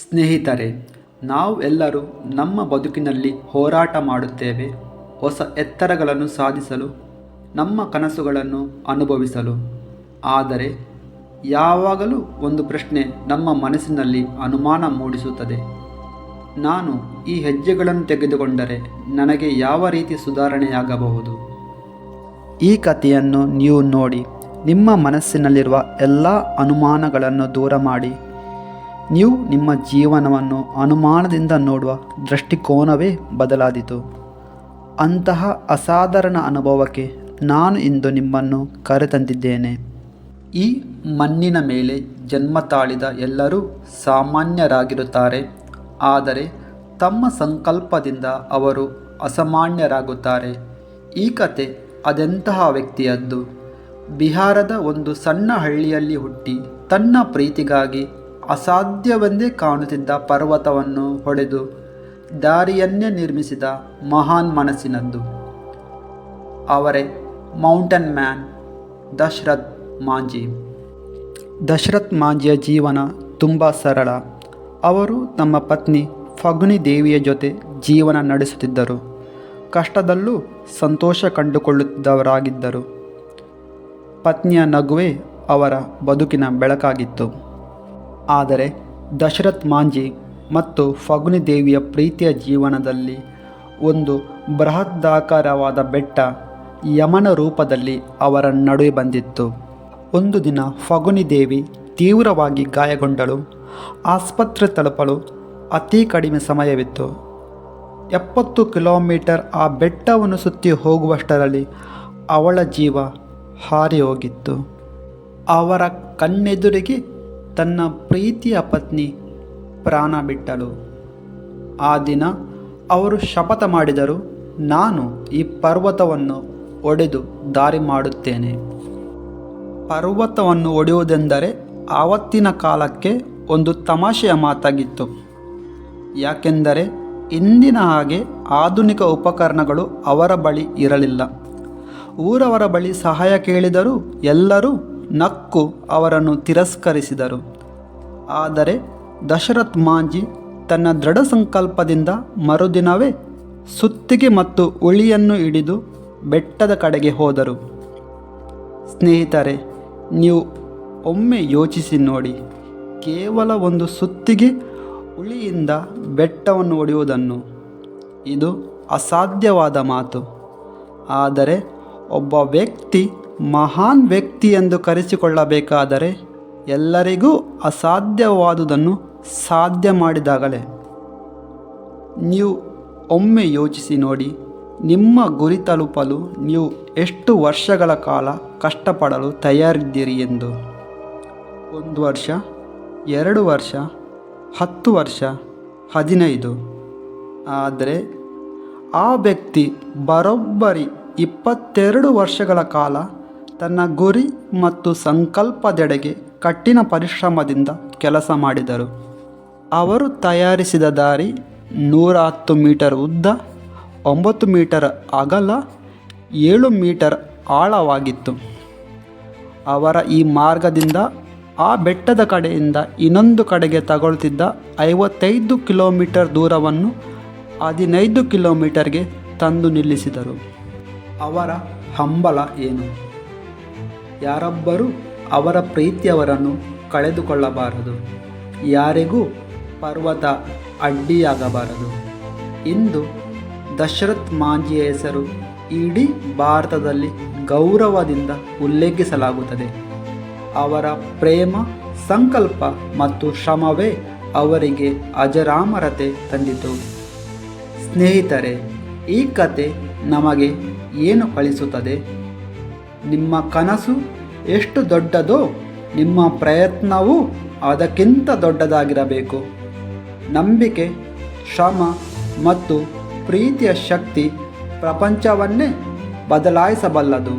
ಸ್ನೇಹಿತರೆ, ನಾವು ಎಲ್ಲರೂ ನಮ್ಮ ಬದುಕಿನಲ್ಲಿ ಹೋರಾಟ ಮಾಡುತ್ತೇವೆ. ಹೊಸ ಎತ್ತರಗಳನ್ನು ಸಾಧಿಸಲು, ನಮ್ಮ ಕನಸುಗಳನ್ನು ಅನುಭವಿಸಲು. ಆದರೆ ಯಾವಾಗಲೂ ಒಂದು ಪ್ರಶ್ನೆ ನಮ್ಮ ಮನಸ್ಸಿನಲ್ಲಿ ಅನುಮಾನ ಮೂಡಿಸುತ್ತದೆ. ನಾನು ಈ ಹೆಜ್ಜೆಗಳನ್ನು ತೆಗೆದುಕೊಂಡರೆ ನನಗೆ ಯಾವ ರೀತಿ ಸುಧಾರಣೆಯಾಗಬಹುದು? ಈ ಕಥೆಯನ್ನು ನೀವು ನೋಡಿ ನಿಮ್ಮ ಮನಸ್ಸಿನಲ್ಲಿರುವ ಎಲ್ಲ ಅನುಮಾನಗಳನ್ನು ದೂರ ಮಾಡಿ ನೀವು ನಿಮ್ಮ ಜೀವನವನ್ನು ಅನುಮಾನದಿಂದ ನೋಡುವ ದೃಷ್ಟಿಕೋನವೇ ಬದಲಾದೀತು. ಅಂತಹ ಅಸಾಧಾರಣ ಅನುಭವಕ್ಕೆ ನಾನು ಇಂದು ನಿಮ್ಮನ್ನು ಕರೆತಂದಿದ್ದೇನೆ. ಈ ಮಣ್ಣಿನ ಮೇಲೆ ಜನ್ಮ ತಾಳಿದ ಎಲ್ಲರೂ ಸಾಮಾನ್ಯರಾಗಿರುತ್ತಾರೆ. ಆದರೆ ತಮ್ಮ ಸಂಕಲ್ಪದಿಂದ ಅವರು ಅಸಾಮಾನ್ಯರಾಗುತ್ತಾರೆ. ಈ ಕತೆ ಅದೆಂತಹ ವ್ಯಕ್ತಿಯದ್ದು. ಬಿಹಾರದ ಒಂದು ಸಣ್ಣ ಹಳ್ಳಿಯಲ್ಲಿ ಹುಟ್ಟಿ ತನ್ನ ಪ್ರೀತಿಗಾಗಿ ಅಸಾಧ್ಯವೆಂದೇ ಕಾಣುತ್ತಿದ್ದ ಪರ್ವತವನ್ನು ಹೊಡೆದು ದಾರಿಯನ್ನೇ ನಿರ್ಮಿಸಿದ ಮಹಾನ್ ಮನಸ್ಸಿನದ್ದು. ಅವರೇ ಮೌಂಟನ್ ಮ್ಯಾನ್ ದಶರಥ್ ಮಾಂಝಿ. ದಶರಥ್ ಮಾಂಝಿಯ ಜೀವನ ತುಂಬ ಸರಳ. ಅವರು ತಮ್ಮ ಪತ್ನಿ ಫಗುನಿ ದೇವಿಯ ಜೊತೆ ಜೀವನ ನಡೆಸುತ್ತಿದ್ದರು. ಕಷ್ಟದಲ್ಲೂ ಸಂತೋಷ ಕಂಡುಕೊಳ್ಳುತ್ತಿದ್ದವರಾಗಿದ್ದರು. ಪತ್ನಿಯ ನಗುವೇ ಅವರ ಬದುಕಿನ ಬೆಳಕಾಗಿತ್ತು. ಆದರೆ ದಶರಥ್ ಮಾಂಝಿ ಮತ್ತು ಫಗುನಿ ದೇವಿಯ ಪ್ರೀತಿಯ ಜೀವನದಲ್ಲಿ ಒಂದು ಬೃಹದಾಕಾರವಾದ ಬೆಟ್ಟ ಯಮನ ರೂಪದಲ್ಲಿ ಅವರ ನಡುವೆ ಬಂದಿತ್ತು. ಒಂದು ದಿನ ಫಗುನಿ ದೇವಿ ತೀವ್ರವಾಗಿ ಗಾಯಗೊಂಡಳು. ಆಸ್ಪತ್ರೆ ತಲುಪಲು ಅತಿ ಕಡಿಮೆ ಸಮಯವಿತ್ತು. 70 ಕಿಲೋಮೀಟರ್ ಆ ಬೆಟ್ಟವನ್ನು ಸುತ್ತಿ ಹೋಗುವಷ್ಟರಲ್ಲಿ ಅವಳ ಜೀವ ಹಾರಿ ಹೋಗಿತ್ತು. ಅವರ ಕಣ್ಣೆದುರಿಗೆ ತನ್ನ ಪ್ರೀತಿಯ ಪತ್ನಿ ಪ್ರಾಣ ಬಿಟ್ಟಳು. ಆ ದಿನ ಅವರು ಶಪಥ ಮಾಡಿದರು, ನಾನು ಈ ಪರ್ವತವನ್ನು ಒಡೆದು ದಾರಿ ಮಾಡುತ್ತೇನೆ. ಪರ್ವತವನ್ನು ಒಡೆಯುವುದೆಂದರೆ ಆವತ್ತಿನ ಕಾಲಕ್ಕೆ ಒಂದು ತಮಾಷೆಯ ಮಾತಾಗಿತ್ತು. ಯಾಕೆಂದರೆ ಇಂದಿನ ಹಾಗೆ ಆಧುನಿಕ ಉಪಕರಣಗಳು ಅವರ ಬಳಿ ಇರಲಿಲ್ಲ. ಊರವರ ಬಳಿ ಸಹಾಯ ಕೇಳಿದರೂ ಎಲ್ಲರೂ ನಕ್ಕು ಅವರನ್ನು ತಿರಸ್ಕರಿಸಿದರು. ಆದರೆ ದಶರಥ್ ಮಾಂಝಿ ತನ್ನ ದೃಢ ಸಂಕಲ್ಪದಿಂದ ಮರುದಿನವೇ ಸುತ್ತಿಗೆ ಮತ್ತು ಉಳಿಯನ್ನು ಹಿಡಿದು ಬೆಟ್ಟದ ಕಡೆಗೆ ಹೋದರು. ಸ್ನೇಹಿತರೆ, ನೀವು ಒಮ್ಮೆ ಯೋಚಿಸಿ ನೋಡಿ, ಕೇವಲ ಒಂದು ಸುತ್ತಿಗೆ ಉಳಿಯಿಂದ ಬೆಟ್ಟವನ್ನು ಒಡೆಯುವುದನ್ನು. ಇದು ಅಸಾಧ್ಯವಾದ ಮಾತು. ಆದರೆ ಒಬ್ಬ ವ್ಯಕ್ತಿ ಮಹಾನ್ ವ್ಯಕ್ತಿ ಎಂದು ಕರೆಸಿಕೊಳ್ಳಬೇಕಾದರೆ ಎಲ್ಲರಿಗೂ ಅಸಾಧ್ಯವಾದುದನ್ನು ಸಾಧ್ಯ ಮಾಡಿದಾಗಲೇ. ನೀವು ಒಮ್ಮೆ ಯೋಚಿಸಿ ನೋಡಿ, ನಿಮ್ಮ ಗುರಿ ತಲುಪಲು ನೀವು ಎಷ್ಟು ವರ್ಷಗಳ ಕಾಲ ಕಷ್ಟಪಡಲು ತಯಾರಿದ್ದೀರಿ ಎಂದು. 1 ವರ್ಷ, 2 ವರ್ಷ, 10 ವರ್ಷ, 15. ಆದರೆ ಆ ವ್ಯಕ್ತಿ ಬರೋಬ್ಬರಿ 22 ವರ್ಷಗಳ ಕಾಲ ತನ್ನ ಗುರಿ ಮತ್ತು ಸಂಕಲ್ಪದೆಡೆಗೆ ಕಠಿಣ ಪರಿಶ್ರಮದಿಂದ ಕೆಲಸ ಮಾಡಿದರು. ಅವರು ತಯಾರಿಸಿದ ದಾರಿ 110 ಮೀಟರ್ ಉದ್ದ, 9 ಮೀಟರ್ ಅಗಲ, 7 ಮೀಟರ್ ಆಳವಾಗಿತ್ತು. ಅವರ ಈ ಮಾರ್ಗದಿಂದ ಆ ಬೆಟ್ಟದ ಕಡೆಯಿಂದ ಇನ್ನೊಂದು ಕಡೆಗೆ ತಗೊಳ್ತಿದ್ದ 55 ಕಿಲೋಮೀಟರ್ ದೂರವನ್ನು 15 ಕಿಲೋಮೀಟರ್ಗೆ ತಂದು ನಿಲ್ಲಿಸಿದರು. ಅವರ ಹಂಬಲ ಏನು? ಯಾರೊಬ್ಬರೂ ಅವರ ಪ್ರೀತಿಯವರನ್ನು ಕಳೆದುಕೊಳ್ಳಬಾರದು. ಯಾರಿಗೂ ಪರ್ವತ ಅಡ್ಡಿಯಾಗಬಾರದು. ಇಂದು ದಶರಥ್ ಮಾಂಝಿಯ ಹೆಸರು ಇಡೀ ಭಾರತದಲ್ಲಿ ಗೌರವದಿಂದ ಉಲ್ಲೇಖಿಸಲಾಗುತ್ತದೆ. ಅವರ ಪ್ರೇಮ, ಸಂಕಲ್ಪ ಮತ್ತು ಶ್ರಮವೇ ಅವರಿಗೆ ಅಜರಾಮರತೆ ತಂದಿತು. ಸ್ನೇಹಿತರೆ, ಈ ಕತೆ ನಮಗೆ ಏನು ಕಲಿಸುತ್ತದೆ? ನಿಮ್ಮ ಕನಸು ಎಷ್ಟು ದೊಡ್ಡದೋ ನಿಮ್ಮ ಪ್ರಯತ್ನವೂ ಅದಕ್ಕಿಂತ ದೊಡ್ಡದಾಗಿರಬೇಕು. ನಂಬಿಕೆ, ಶ್ರಮ ಮತ್ತು ಪ್ರೀತಿಯ ಶಕ್ತಿ ಪ್ರಪಂಚವನ್ನೇ ಬದಲಾಯಿಸಬಲ್ಲದು.